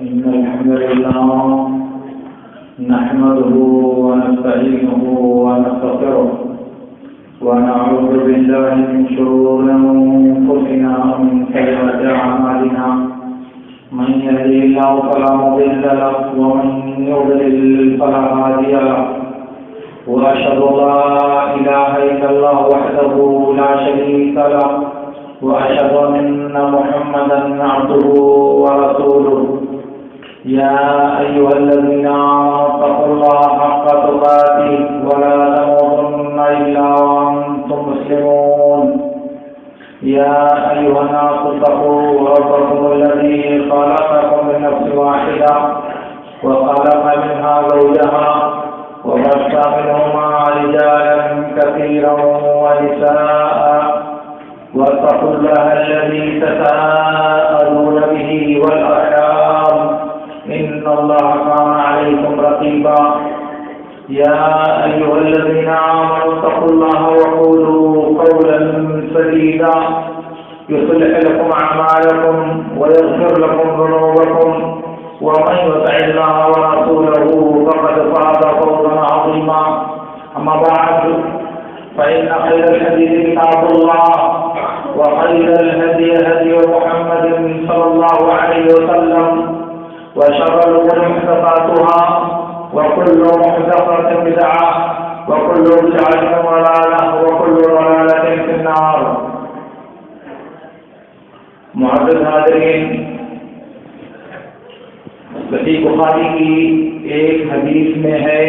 إن الحمد لله نحمده ونستعينه ونستغفره ونعوذ بالله من شرور أنفسنا ومن سيئات أعمالنا من يهده الله فلا مضل له ومن يضلل فلا هادي له وأشهد أن لا إله إلا الله وحده لا شريك له وأشهد أن محمدا عبده ورسوله يا أيها الذين آمنوا اتقوا الله حق تقاته ولا تموتن إلا وأنتم مسلمون يا أيها الناس اتقوا ربكم الذي خلقكم من نفس واحدة وخلق منها زوجها وبث منهما رجالا كثيرا ونساء واتقوا الله الذي تساءلون به والأرحام إن الله كان عليكم رقيبا يا أيها الذين آمنوا اتقوا الله وقولوا قولا سديدا يصلح لكم أعمالكم ويغفر لكم ذنوبكم ومن يطع الله ورسوله فقد فاز فوزا عظيما أما بعد فإن خير الحديث كتاب الله وخير الهدي هدي محمد صلى الله عليه وسلم وشر الأمور محدثاتها وكل محدثة بدعة وكل بدعة ضلالة وكل ضلالة في النار. معزز حاضرین، صحیح بخاری کی ایک حدیث میں ہے،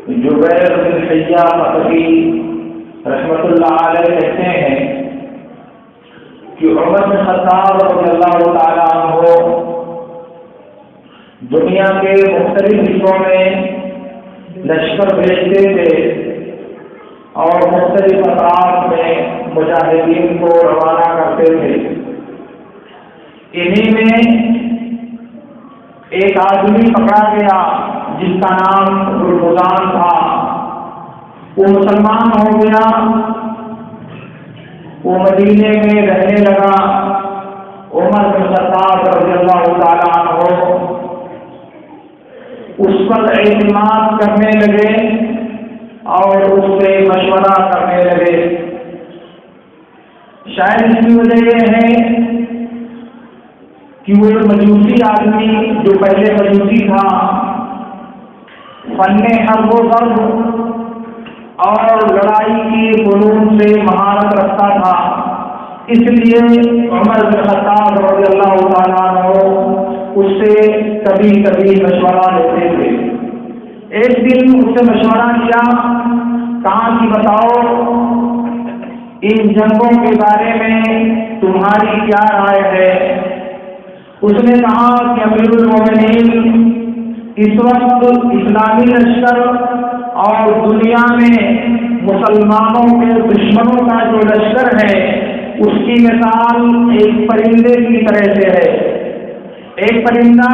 جبیر بن حیہ ثقفی رحمۃ اللہ علیہ کہتے ہیں کہ عمر بن خطاب رضی اللہ تعالیٰ عنہ دنیا کے مختلف حصوں میں لشکر بھیجتے تھے اور مختلف اطراف میں مجاہدین کو روانہ کرتے تھے. انہی میں ایک آدمی پکڑا گیا جس کا نام ہرمزان تھا. وہ مسلمان ہو گیا، وہ مدینے میں رہنے لگا. عمر بن خطاب رضی اللہ تعالیٰ عنہ اس پر اعتماد کرنے لگے اور اس سے مشورہ کرنے لگے. شاید اس کی وجہ یہ ہے کہ وہ مجوسی آدمی جو پہلے مجوسی تھا فن حرب و ضرب اور لڑائی کی فنون سے مہارت رکھتا تھا، اس لیے عمر بن خطاب رضی اللہ تعالیٰ عنہ اس سے کبھی کبھی مشورہ لیتے تھے. ایک دن اس سے مشورہ کیا، کہا کہ بتاؤ ان جنگوں کے بارے میں تمہاری کیا رائے ہے؟ اس نے کہا کہ امیر المومنین، اس وقت اسلامی لشکر اور دنیا میں مسلمانوں کے دشمنوں کا جو لشکر ہے اس کی مثال ایک پرندے کی طرح سے ہے. ایک پرندہ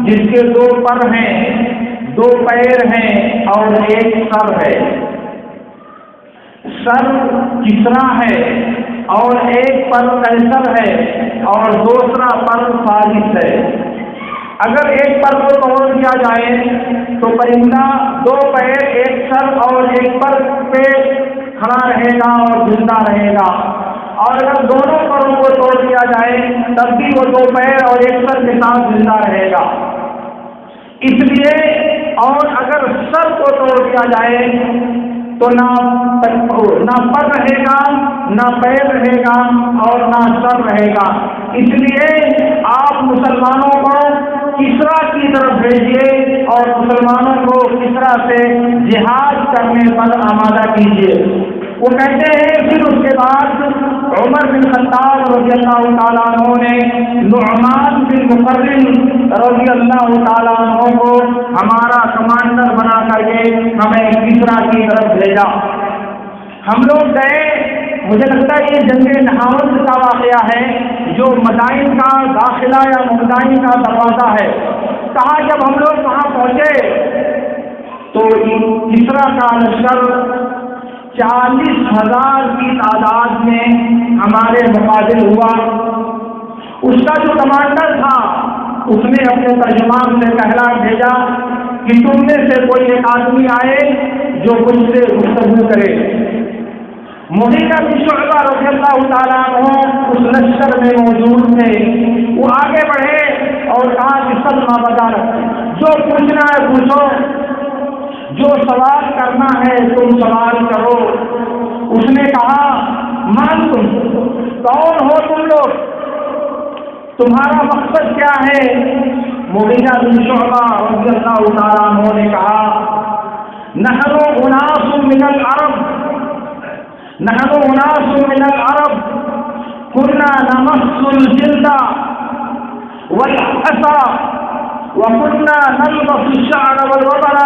جس کے دو پر ہیں، دو پیر ہیں اور ایک سر ہے. سر کسرا ہے اور ایک پر قیصر ہے اور دوسرا پر فارس ہے. اگر ایک پر کو توڑ دیا جائے تو پرندہ دو پیر، ایک سر اور ایک پر پہ کھڑا رہے گا اور زندہ رہے گا، اور اگر دونوں پروں کو توڑ دیا جائے تب بھی وہ دو پیر اور ایک سر کے ساتھ زندہ رہے گا. اس لیے اور اگر سر کو توڑ دیا جائے تو نہ پر رہے گا، نہ پیر رہے گا اور نہ سر رہے گا. اس لیے آپ مسلمانوں کو کسرا کی طرف بھیجیے اور مسلمانوں کو کسرا سے جہاد کرنے پر آمادہ کیجیے. وہ کہتے ہیں پھر اس کے بعد عمر بن خطاب رضی اللہ تعالیٰ عنہ نے نعمان بن مقرن رضی اللہ تعالیٰ عنہ کو ہمارا کمانڈر بنا کر کے ہمیں کسرا کی طرف بھیجا. ہم لوگ گئے. مجھے لگتا ہے یہ جنگ نہاوند کا واقعہ ہے جو مدائن کا داخلہ یا مدائن کا دروازہ ہے. کہا جب ہم لوگ وہاں پہنچے تو کسرا کا لشکر 40,000 کی تعداد میں ہمارے مقابل ہوا. اس کا جو کمانڈر تھا اس نے اپنے ترجمان سے کہلا بھیجا کہ تم میں سے کوئی ایک آدمی آئے جو مجھ سے گفتگو کرے۔ مغیرہ بن شعبہ رضی اللہ تعالیٰ عنہ اس لشکر میں موجود تھے، وہ آگے بڑھے اور کہا کہ سلمہ بدر، جو پوچھنا ہے پوچھو، جو سوال کرنا ہے تم سوال کرو۔ اس نے کہا مان تم کون ہو، تم لوگ، تمہارا مقصد کیا ہے؟ مغیرہ بن شعبہ رضی اللہ تعالیٰ عنہ نے کہا نحن اناس من العرب، نحن اناس من العرب كنا نمس الجلد والحصى وكنا نلبس الشعر والوبر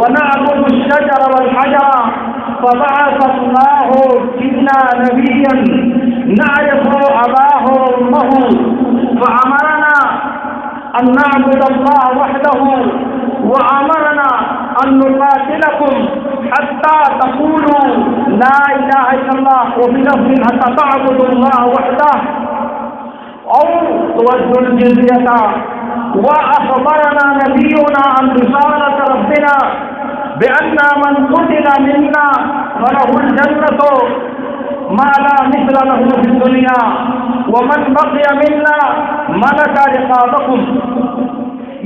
ونعبد الشجر والحجر فبعث الله فينا نبيا نعرف أباه وأمه فأمرنا أن نعبد الله وحده وأمرنا أن نقاتلكم حتى تقولوا لا إله إلا الله وفي لفظ حتى تعبدوا الله وحده أو تؤدوا الجزية وأخبرنا نبينا عن رسالة ربنا بأن من قتل منا فله الجنة ما لا مثل له في الدنيا ومن بقي منا ملك رقابكم۔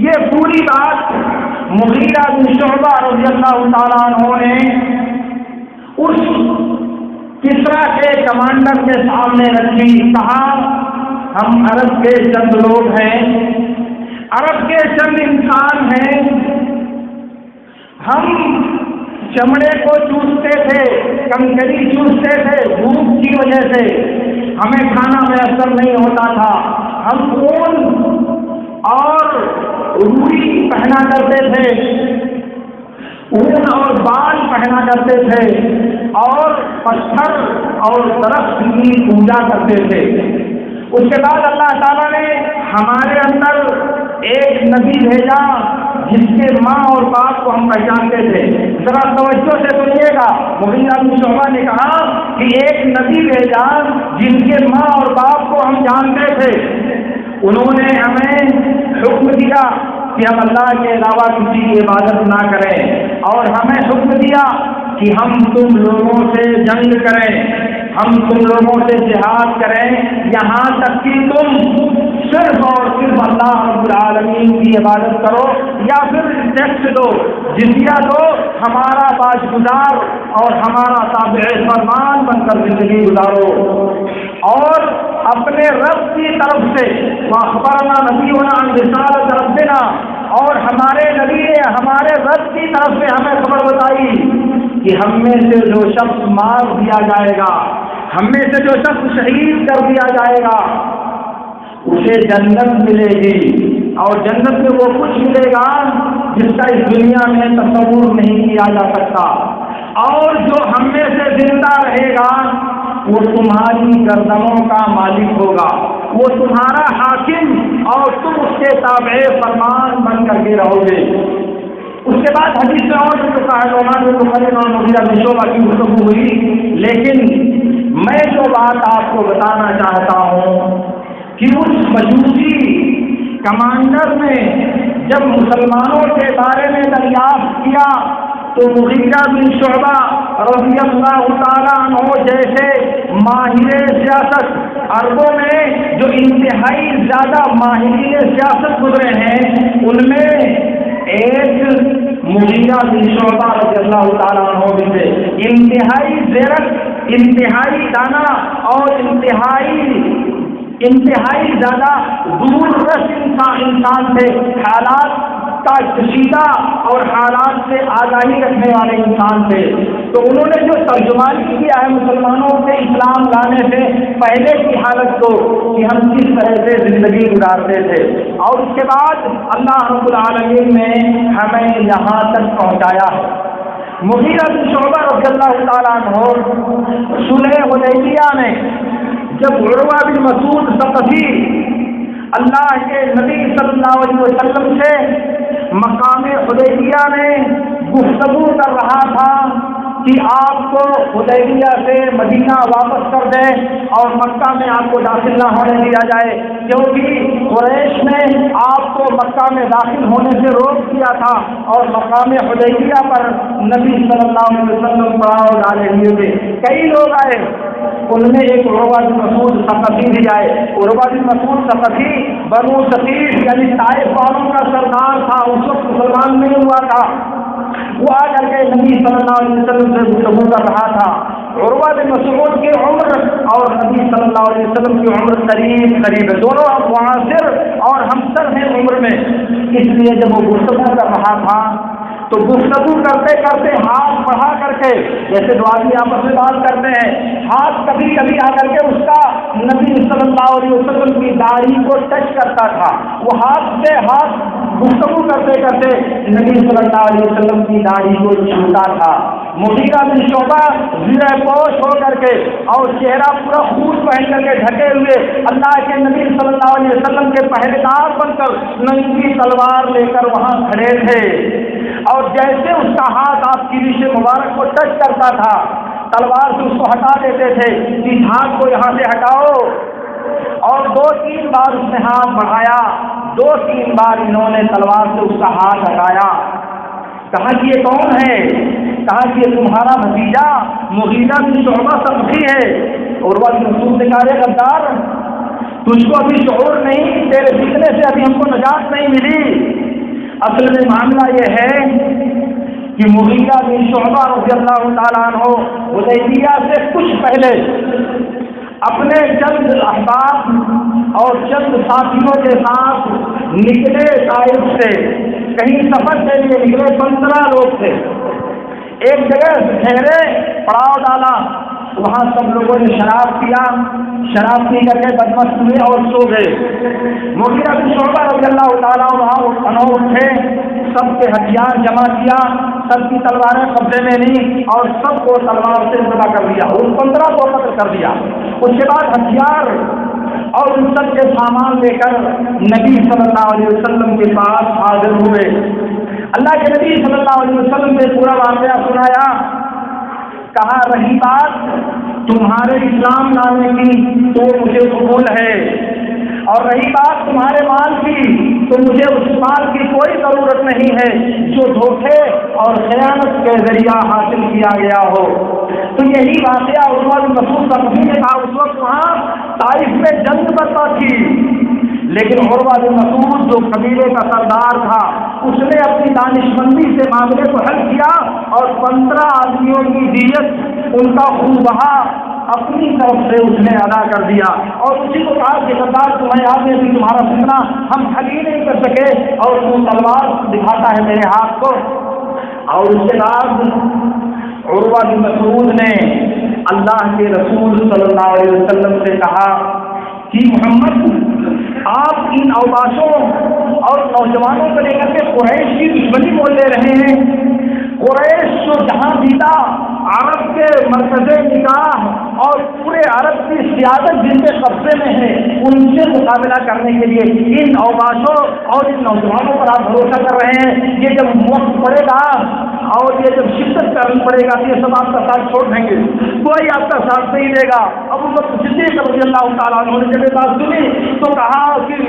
یہ پوری بات مغیرہ بن شعبہ رضی اللہ تعالیٰ عنہ نے اس کسریٰ کے کمانڈر کے سامنے رکھی۔ کہا ہم عرب کے چند لوگ ہیں، عرب کے چند انسان ہیں، ہم چمڑے کو چوستے تھے، کنکری چوستے تھے، بھوک کی وجہ سے ہمیں کھانا میسر نہیں ہوتا تھا، ہم خون اور روئی پہنا کرتے تھے، اون اور بال پہنا کرتے تھے، اور پتھر اور درخت کی پوجا کرتے تھے۔ اس کے بعد اللہ تعالیٰ نے ہمارے اندر ایک نبی بھیجا جس کے ماں اور باپ کو ہم پہچانتے تھے۔ ذرا توجہ سے سنیے گا، مغیرہ بن شعبہ نے کہا کہ ایک نبی بھیجا جن کے ماں اور باپ کو ہم جانتے تھے، انہوں نے ہمیں حکم دیا کہ ہم اللہ کے علاوہ کسی کی عبادت نہ کریں، اور ہمیں حکم دیا کہ ہم تم لوگوں سے جنگ کریں، ہم تم لوگوں سے جہاد کریں، یہاں تک کہ تم صرف اور صرف اللہ رب العالمین کی عبادت کرو، یا پھر ٹیکس دو، جزیہ دو، ہمارا باج گزار اور ہمارا تابع فرمان بن کر زندگی گزارو۔ اور اپنے رب کی طرف سے واخبرنا نبینا عن رسالت ربنا، اور ہمارے نبی نے ہمارے رب کی طرف سے ہمیں خبر بتائی کہ ہم میں سے جو شخص مار دیا جائے گا، ہم میں سے جو شخص شہید کر دیا جائے گا، اسے جنت ملے گی، اور جنت میں وہ کچھ ملے گا جس کا اس دنیا میں تصور نہیں کیا جا سکتا، اور جو ہم میں سے زندہ رہے گا وہ تمہاری گردنوں کا مالک ہوگا، وہ تمہارا حاکم اور تم اس کے تابع فرمان بن کر کے رہو گے۔ اس کے بعد حدیث میں اور جو کہا نعمان بن بشیر اور مغیرہ بن شعبہ کی گفتگو ہوئی، لیکن میں جو بات آپ کو بتانا چاہتا ہوں کہ اس مجوسی کمانڈر نے جب مسلمانوں کے بارے میں دریافت کیا تو مغیرہ بن شعبہ رضی اللہ تعالیٰ عنہ جیسے ماہر سیاست، عربوں میں جو انتہائی زیادہ ماہرین سیاست گزرے ہیں، ان میں ایک مغیرہ بن شعبہ رضی اللہ تعالیٰ عنہ بھی تھے۔ انتہائی زیرک، انتہائی دانا اور انتہائی زیادہ دور رس انسان تھے، حالات کا کشیدہ اور حالات سے آگاہی رکھنے والے انسان تھے۔ تو انہوں نے جو ترجمانی کیا ہے مسلمانوں سے اسلام لانے سے پہلے کی حالت کو، کہ ہم کس طرح سے زندگی گزارتے تھے، اور اس کے بعد اللہ رب العالمین نے ہمیں یہاں تک پہنچایا ہے۔ مغیرہ بن شعبہ رضی اللہ تعالیٰ عنہ صلح حدیبیہ میں جب عروہ بن مسعود ثقفی اللہ کے نبی صلی اللہ علیہ وسلم سے مقام حدیبیہ میں گفتگو کر رہا تھا کہ آپ کو حدیبیہ سے مدینہ واپس کر دیں اور مکہ میں آپ کو داخل نہ ہونے دیا جائے، کیونکہ قریش نے آپ کو مکہ میں داخل ہونے سے روک دیا تھا اور مقام حدیبیہ پر نبی صلی اللہ علیہ وسلم پڑاؤ ڈالے ہوئے تھے. کئی لوگ آئے، ان میں ایک عروہ بن مسعود ثقفی بھی آئے. عروہ بن مسعود ثقفی بنو ثقیف یعنی طائف والوں کا سردار تھا، اس وقت مسلمان نہیں ہوا تھا. وہ آ کر کے نبی صلی اللہ علیہ وسلم سے گفتگو کر رہا تھا. عروہ بن مسعود کی عمر اور نبی صلی اللہ علیہ وسلم کی عمر قریب قریب ہے، دونوں معاصر اور ہمسر ہیں عمر میں. اس لیے جب وہ گفتگو کر رہا تھا تو گفتگو کرتے کرتے ہاتھ بڑھا کر کے، جیسے دو آدمی آپس میں بات کرتے ہیں، ہاتھ کبھی کبھی آ کر کے اس کا نبی صلی اللہ علیہ وسلم کی داڑھی کو ٹچ کرتا تھا. وہ ہاتھ سے ہاتھ گفتگو کرتے کرتے نبی صلی اللہ علیہ وسلم کی داڑھی کو چھوتا تھا. مغیرہ بن شعبہ زیر پوش ہو کر کے اور چہرہ پورا خون پہن کر کے ڈھکے ہوئے اللہ کے نبی صلی اللہ علیہ وسلم کے پہرے دار بن کر ننگی تلوار لے کر وہاں کھڑے تھے. اور جیسے اس کا ہاتھ آپ کی ریش مبارک کو ٹچ کرتا تھا، تلوار سے اس کو ہٹا دیتے تھے کہ ہاتھ کو یہاں سے ہٹاؤ. اور 2-3 بار اس نے ہاتھ بڑھایا، 2-3 بار انہوں نے تلوار سے اس کا ہاتھ ہٹایا. کہا کہ یہ کون ہے؟ کہا کہ یہ تمہارا بھتیجا مغیرہ بن شعبہ ثقفی ہے. عروہ بن مسعود نے کہا غدار، تجھ کو ابھی شعور نہیں، تیرے فتنے سے ابھی ہم کو نجات نہیں ملی. اصل میں معاملہ یہ ہے کہ مغیرہ بن شعبہ رضی اللہ تعالیٰ عنہ حدیبیہ سے کچھ پہلے اپنے چند احباب اور چند ساتھیوں کے ساتھ نکلے طائف سے، کہیں سفر کے لیے نکلے. 15 لوگ تھے. ایک جگہ ٹھہرے، پڑاؤ ڈالا، وہاں سب لوگوں نے شراب پیا، شراب پی کر کے بدمست ہوئے اور سو گئے. مغیرہ بن شعبہ رضی اللہ تعالیٰ عنہ اٹھے، سب کے ہتھیار جمع کیا، سب کی تلواریں قبضے میں لی اور سب کو تلوار سے ذبح کر دیا. ان 15 کو قتل کر دیا. اس کے بعد ہتھیار اور ان سب کے سامان لے کر نبی صلی اللہ علیہ وسلم کے پاس حاضر ہوئے. اللہ کے نبی صلی اللہ علیہ وسلم نے پورا واقعہ سنایا. کہا رہی بات تمہارے اسلام لانے کی تو مجھے قبول ہے، اور رہی بات تمہارے مال کی تو مجھے اس مال کی کوئی ضرورت نہیں ہے جو دھوکے اور خیانت کے ذریعہ حاصل کیا گیا ہو. تو یہی واقعہ عروہ بن مسعود ثقفی نے کہا. اس وقت وہاں طائف میں جنگ برپا تھی، لیکن عروہ بن مسعود جو قبیلے کا سردار تھا اس نے اپنی دانشمندی سے معاملے کو حل کیا اور 15 آدمیوں کی دیت ان کا خون بہا اپنی طرف سے اس نے ادا کر دیا. اور اسی کو کہا کہ سردار تمہیں یاد ہے کہ تمہارا فتنہ ہم حل ہی نہیں کر سکے اور تو تلوار دکھاتا ہے میرے ہاتھ کو. اور اس کے بعد عروہ بن مسعود نے اللہ کے رسول صلی اللہ علیہ وسلم سے کہا کہ محمد آپ ان اوباشوں اور نوجوانوں کو لے کر کے قریش کی دشمنی بول لے رہے ہیں. قریش جو جہاں جیتا عرب کے مرکز نکاح اور پورے عرب کی سیادت جن کے قبضے میں ہے ان سے مقابلہ کرنے کے لیے ان اوباشوں اور ان نوجوانوں پر آپ بھروسہ کر رہے ہیں. یہ جب وقت پڑے گا اور یہ جب شدت کرنی پڑے گا تو یہ سب آپ کا ساتھ چھوڑ دیں گے، کوئی آپ کا ساتھ نہیں دے گا. ابو بکر صدیق رضی اللہ تعالیٰ عنہ نے جب یہ بات سنی تو کہا کہ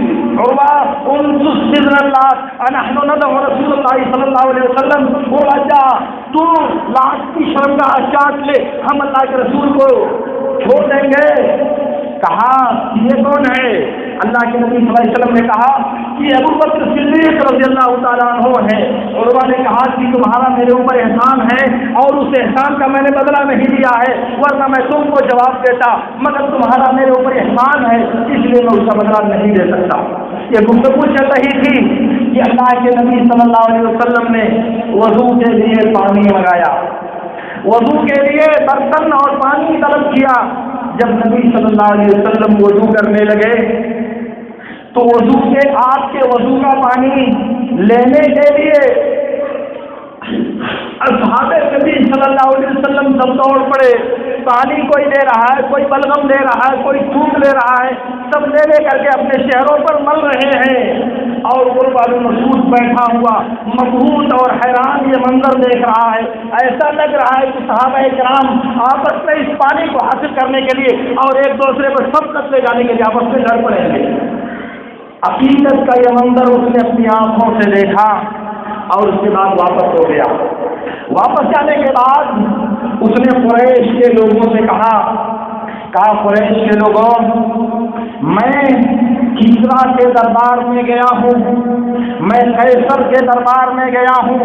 عروہ انصر بإذن اللہ نحن ندعو رسول اللہ صلی اللہ علیہ وسلم. وہ راجا تو لاش کی شرمگاہ چاٹ لے، ہم اللہ کے رسول کو چھوڑ دیں گے. کہا یہ کون ہے؟ اللہ کے نبی صلی اللہ علیہ وسلم نے کہا کہ ابو بکر صدیق رضی اللہ تعالیٰ عنہ ہے. عروہ نے کہا کہ تمہارا میرے اوپر احسان ہے اور اس احسان کا میں نے بدلہ نہیں لیا ہے، ورنہ میں تم کو جواب دیتا، مگر تمہارا میرے اوپر احسان ہے اس لیے میں اس کا بدلہ نہیں دے سکتا. یہ گفتگو چل رہی تھی کہ اللہ کے نبی صلی اللہ علیہ وسلم نے وضو کے لیے پانی منگایا، وضو کے لیے برتن اور پانی طلب کیا. جب نبی صلی اللہ علیہ وسلم وضو کرنے لگے تو وضو کے آپ کے وضو کا پانی لینے کے لیے اصحاب نبی صلی اللہ علیہ وسلم سب دوڑ پڑے. پانی کوئی لے رہا ہے، کوئی بلغم لے رہا ہے، کوئی تھوک لے رہا ہے، سب لے کر کے اپنے چہروں پر مل رہے ہیں. اور عروہ بن مسعود بیٹھا ہوا مبہوت اور حیران یہ منظر دیکھ رہا ہے. ایسا لگ رہا ہے کہ صحابہ کرام آپس میں اس پانی کو حاصل کرنے کے لیے اور ایک دوسرے پر سب قتلے جانے کے لیے آپس میں لڑ پڑیں گے. عقیدت کا یہ منظر اس نے اپنی آنکھوں سے دیکھا اور اس کے بعد واپس ہو گیا۔ واپس جانے کے بعد اس نے قریش کے لوگوں سے کہا قریش کے لوگوں، میں کسریٰ کے دربار میں گیا ہوں، میں قیصر کے دربار میں گیا ہوں،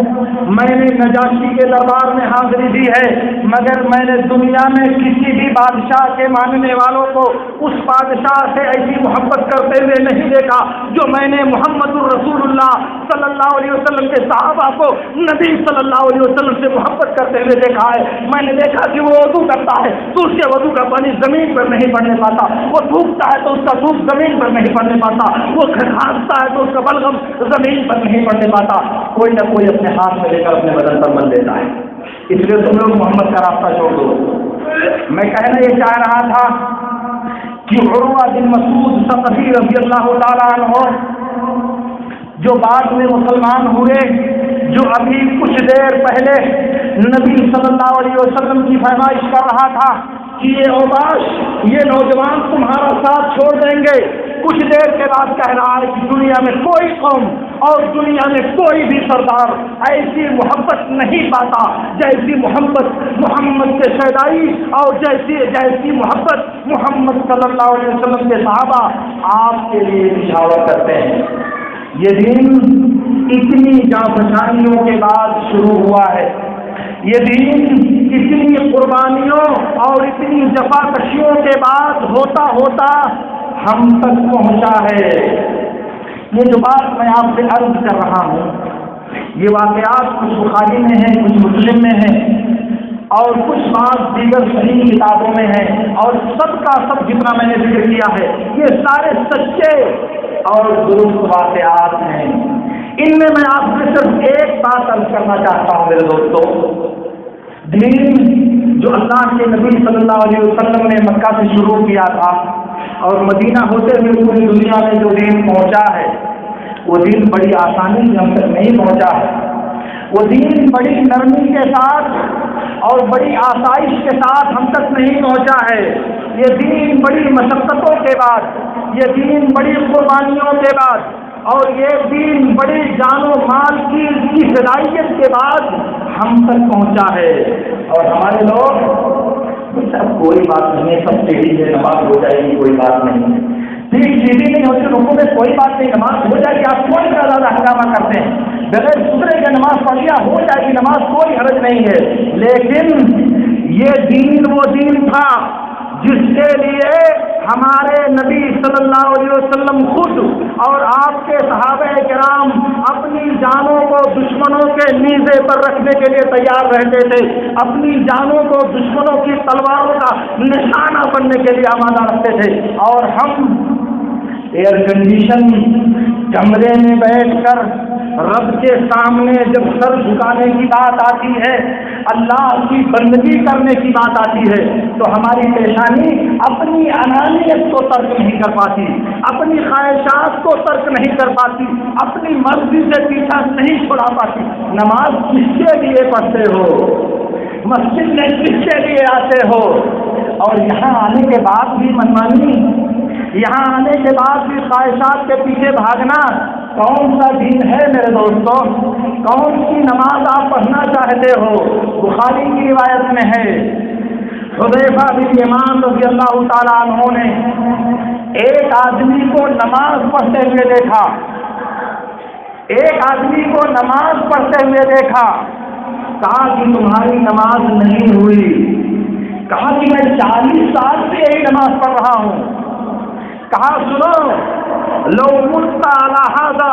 میں نے نجاشی کے دربار میں حاضری دی ہے، مگر میں نے دنیا میں کسی بھی بادشاہ کے ماننے والوں کو اس بادشاہ سے ایسی محبت کرتے ہوئے نہیں دیکھا جو میں نے محمد الرسول اللہ صلی اللہ علیہ وسلم کے صحابہ کو نبی صلی اللہ علیہ وسلم سے محبت کرتے ہوئے دیکھا ہے۔ میں نے دیکھا کہ وہ وضو کرتا ہے تو اس کے وضو کا پانی زمین پر نہیں پڑنے پاتا، وہ تھوکتا ہے تو اس کا تھوک زمین پر نہیں پڑنے پاتا، وہ کھانستا ہے تو اس کا بلغم زمین پر نہیں پڑنے پاتا، کوئی نہ کوئی اپنے ہاتھ میں لے کر اپنے بدن پر مل لیتا ہے۔ اس لیے تم لوگ محمد کا راستہ چھوڑ دو۔ میں کہنا یہ چاہ رہا تھا کہ عروہ بن مسعود ثقفی رضی اللہ تعالیٰ عنہ جو بعد میں مسلمان ہوئے، جو ابھی کچھ دیر پہلے نبی صلی اللہ علیہ وسلم کی فرمائش کر رہا تھا کہ یہ اوباش، یہ نوجوان تمہارا ساتھ چھوڑ دیں گے، کچھ دیر کے بعد کہہ رہا ہے کہ دنیا میں کوئی قوم اور دنیا میں کوئی بھی سردار ایسی محبت نہیں پاتا جیسی محبت محمد سے شیدائی اور جیسی محبت محمد صلی اللہ علیہ وسلم کے صحابہ آپ کے لیے نشاور کرتے ہیں۔ یہ دین اتنی جانفشانیوں کے بعد شروع ہوا ہے، یہ دین اتنی قربانیوں اور اتنی جفاکشیوں کے بعد ہوتا ہوتا ہم تک پہنچا ہے۔ یہ جو بات میں آپ سے عرض کر رہا ہوں، یہ واقعات کچھ بخاری میں ہیں، کچھ مسلم میں ہیں اور کچھ بات دیگر صحیح کتابوں میں ہے، اور سب کا سب جتنا میں نے ذکر کیا ہے یہ سارے سچے اور درست واقعات ہیں۔ ان میں آپ سے صرف ایک بات عرض کرنا چاہتا ہوں میرے دوستوں، دین جو اللہ کے نبی صلی اللہ علیہ وسلم نے مکہ سے شروع کیا تھا اور مدینہ ہوتے ہوئے پوری دنیا میں جو دین پہنچا ہے، وہ دین بڑی آسانی سے ہم تک نہیں پہنچا ہے، وہ دین بڑی نرمی کے ساتھ اور بڑی آسائش کے ساتھ ہم تک نہیں پہنچا ہے۔ یہ دین بڑی مشقتوں کے بعد، یہ دین بڑی قربانیوں کے بعد اور یہ دین بڑی جان و مال کی فدائیت کے بعد ہم تک پہنچا ہے۔ اور ہمارے لوگ سب کوئی بات نہیں ہے، سب سیدھی ہے، نماز ہو جائے گی، کوئی بات نہیں، سیدھی نہیں ہوتی لوگوں میں، کوئی بات نہیں، نماز ہو جائے گی، آپ کوئی زیادہ ہنگامہ کرتے ہیں، بغیر سدھرے کے نماز پڑھ لیا ہو جائے گی نماز، کوئی حرج نہیں ہے۔ لیکن یہ دین وہ دین تھا جس کے لیے ہمارے نبی صلی اللہ علیہ وسلم خود اور آپ کے صحابہ کرام اپنی جانوں کو دشمنوں کے نیزے پر رکھنے کے لیے تیار رہتے تھے، اپنی جانوں کو دشمنوں کی تلواروں کا نشانہ بننے کے لیے آمادہ رکھتے تھے۔ اور ہم ایئر کنڈیشن کمرے میں بیٹھ کر رب کے سامنے جب سر جھکانے کی بات آتی ہے، اللہ کی بندگی کرنے کی بات آتی ہے، تو ہماری پیشانی اپنی انانیت کو ترک نہیں کر پاتی، اپنی خواہشات کو ترک نہیں کر پاتی، اپنی مرضی سے پیچھا نہیں چھڑا پاتی۔ نماز کس کے لیے پڑھتے ہو؟ مسجد میں کس کے لیے آتے ہو؟ اور یہاں آنے کے بعد بھی منمانی، یہاں آنے کے بعد بھی خواہشات کے پیچھے بھاگنا کون سا دین ہے میرے دوستوں؟ کون سی نماز آپ پڑھنا چاہتے ہو؟ بخاری کی روایت میں ہے، حذیفہ بن یمان رضی اللہ تعالیٰ عنہ نے ایک آدمی کو نماز پڑھتے ہوئے دیکھا، ایک آدمی کو نماز پڑھتے ہوئے دیکھا، کہا کہ تمہاری نماز نہیں ہوئی، کہا کہ میں 40 سال سے یہی نماز پڑھ رہا ہوں، کہا سنو، لو مت علی ھذا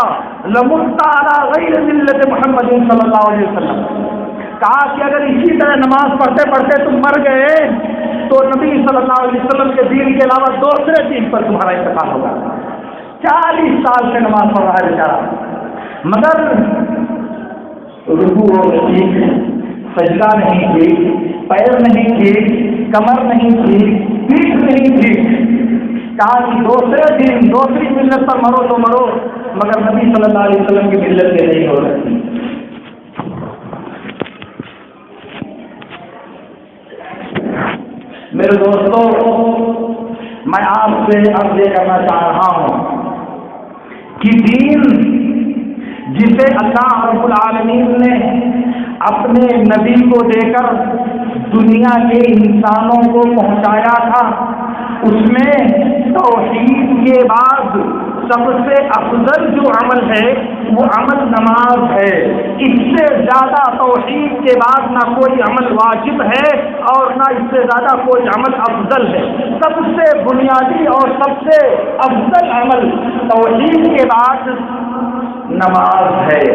لمت علی غیر ملت محمد صلی اللہ علیہ وسلم، کہا کہ اگر اسی طرح نماز پڑھتے پڑھتے تم مر گئے تو نبی صلی اللہ علیہ وسلم کے دین کے علاوہ دوسرے دین پر تمہارا انتقال ہوگا۔ 40 سال سے نماز پڑھ رہا ہے بیچارہ، مگر رکوع نہیں ٹھیک، سجدہ نہیں ٹھیک، پیر نہیں ٹھیک، کمر نہیں ٹھیک، پیٹھ نہیں ٹھیک، کہا کہ دوسرے دن دوسری ملت پر مرو تو مرو، مگر نبی صلی اللہ علیہ وسلم کی ملت سے نہیں ہو سکتی۔ میرے دوستوں، میں آپ سے عرض کرنا چاہ رہا ہوں کہ دین جسے اللہ رب العالمین نے اپنے نبی کو دے کر دنیا کے انسانوں کو پہنچایا تھا، اس میں توحید کے بعد سب سے افضل جو عمل ہے وہ عمل نماز ہے۔ اس سے زیادہ توحید کے بعد نہ کوئی عمل واجب ہے اور نہ اس سے زیادہ کوئی عمل افضل ہے۔ سب سے بنیادی اور سب سے افضل عمل توحید کے بعد نماز ہے۔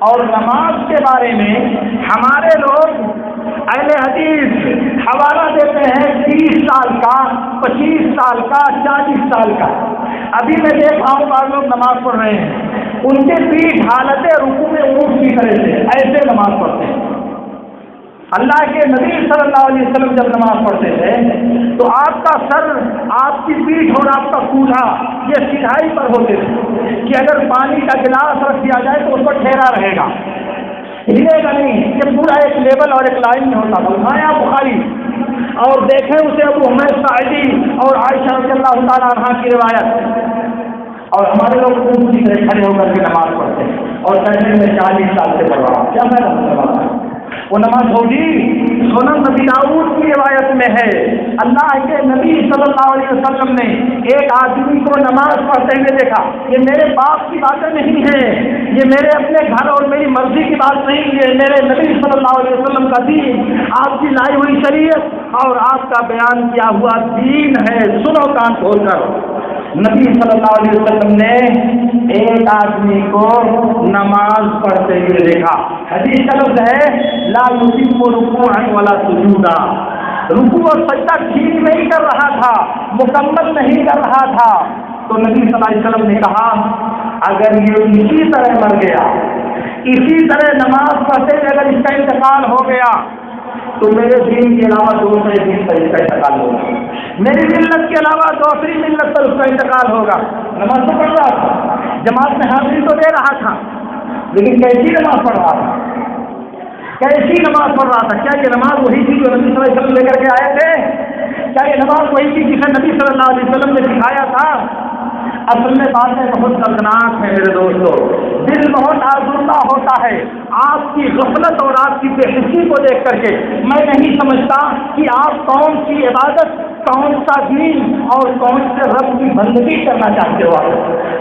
اور نماز کے بارے میں ہمارے لوگ اہل حدیث حوالہ دیتے ہیں 30 سال کا، 25 سال کا، 40 سال کا۔ ابھی میں دیکھ رہا ہوں بعض لوگ نماز پڑھ رہے ہیں، ان کے پیٹھ حالت رکوع میں اونٹ کی طرح سے ایسے نماز پڑھتے ہیں۔ اللہ کے نبی صلی اللہ علیہ وسلم جب نماز پڑھتے تھے تو آپ کا سر، آپ کی پیٹھ اور آپ کا کولہا یہ سیدھائی پر ہوتے تھے کہ اگر پانی کا گلاس رکھ دیا جائے تو اس پر ٹھہرا رہے گا، ہلے گا نہیں، یہ پورا ایک لیول اور ایک لائن میں ہوتا تھا۔ اٹھایا بخاری اور دیکھیں اسے ابو حمید ساعدی اور عائشہ رضی اللہ تعالیٰ عنہا کی روایت، اور ہمارے لوگ اونٹ کی طرح کھڑے ہو کر کے نماز پڑھتے ہیں اور کہتے ہیں میں 40 سال سے پڑھ رہا ہوں، کیا میں نماز وہ نماز ہوگی؟ سنن نبی داؤد کی روایت میں ہے اللہ کے نبی صلی اللہ علیہ وسلم نے ایک آدمی کو نماز پڑھتے ہوئے دیکھا۔ یہ میرے باپ کی باتیں نہیں ہیں، یہ میرے اپنے گھر اور میری مرضی کی بات نہیں ہے، میرے نبی صلی اللہ علیہ وسلم کا دین، آپ کی لائی ہوئی شریعت اور آپ کا بیان کیا ہوا دین ہے، سنو کان کھول کر۔ نبی صلی اللہ علیہ وسلم نے ایک آدمی کو نماز پڑھتے ہوئے دیکھا۔ حدیث کا لفظ ہے لا یتم رکوعا ولا سجودا، رکوع اور سجدہ ٹھیک نہیں کر رہا تھا، مکمل نہیں کر رہا تھا۔ تو نبی صلی اللہ علیہ وسلم نے کہا اگر یہ اسی طرح مر گیا، اسی طرح نماز پڑھتے ہوئے اگر اس کا انتقال ہو گیا تو میرے دین کے علاوہ دوسرے دین پر اس کا انتقال ہوگا، میری ملت کے علاوہ دوسری ملت پر اس کا انتقال ہوگا۔ نماز تو پڑھ رہا تھا، جماعت میں حاضری تو دے رہا تھا، لیکن کیسی نماز پڑھ رہا تھا؟ کیسی نماز پڑھ رہا تھا؟ کیا یہ نماز وہی تھی جو نبی صلی اللہ علیہ وسلم لے کر کے آئے تھے؟ کیا یہ نماز وہی تھی جسے نبی صلی اللہ علیہ وسلم نے سکھایا تھا؟ اصل میں باتیں بہت دردناک ہیں میرے دوستوں، دل بہت آزردہ ہوتا ہے آپ کی غفلت اور آپ کی بے حسی کو دیکھ کر کے۔ میں نہیں سمجھتا کہ آپ کون سی عبادت، کون سا دین اور کون سے رب کی بندگی کرنا چاہتے ہو۔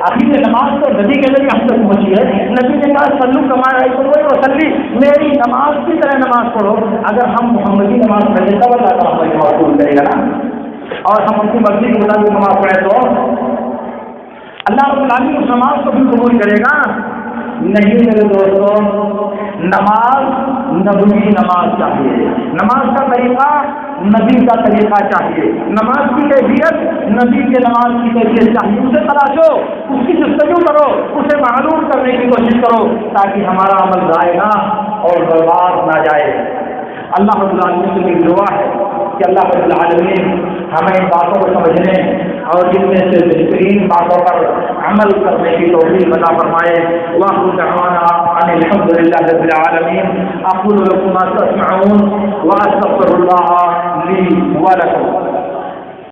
ابھی یہ نماز تو نبی کے ذریعے ہم تک پہنچی ہے، نبی نے کہا سلو کمایا وسلی، میری نماز کی طرح نماز پڑھو۔ اگر ہم محمدی نماز پڑھیں تب اللہ تعالیٰ ہماری نماز قبول کرے گا نا، اور ہم اپنی مرضی کے مطابق نماز پڑھیں تو اللہ رب العالمین اس نماز کو بھی قبول کرے گا؟ نہیں میرے دوستوں، نماز نبوی نماز چاہیے، نماز کا طریقہ نبی کا طریقہ چاہیے، نماز کی کیفیت نبی کے نماز کی کیفیت چاہیے۔ اسے تلاشو، اس کی جستجو کرو، اسے معلوم کرنے کی کوشش کرو تاکہ ہمارا عمل ضائع نہ اور برباد نہ جائے۔ اللہ رب العالمین سے میری دعا ہے کہ اللہ رب العالمین ہمیں ان باتوں کو سمجھنے اور جن میں سے بہترین باتوں پر عمل کرنے کی توفیق عطا فرمائے۔ وآخر دعوانا ان الحمد للہ رب العالمین۔ اقول لكم ما تسمعون واستغفر الله لي ولكم۔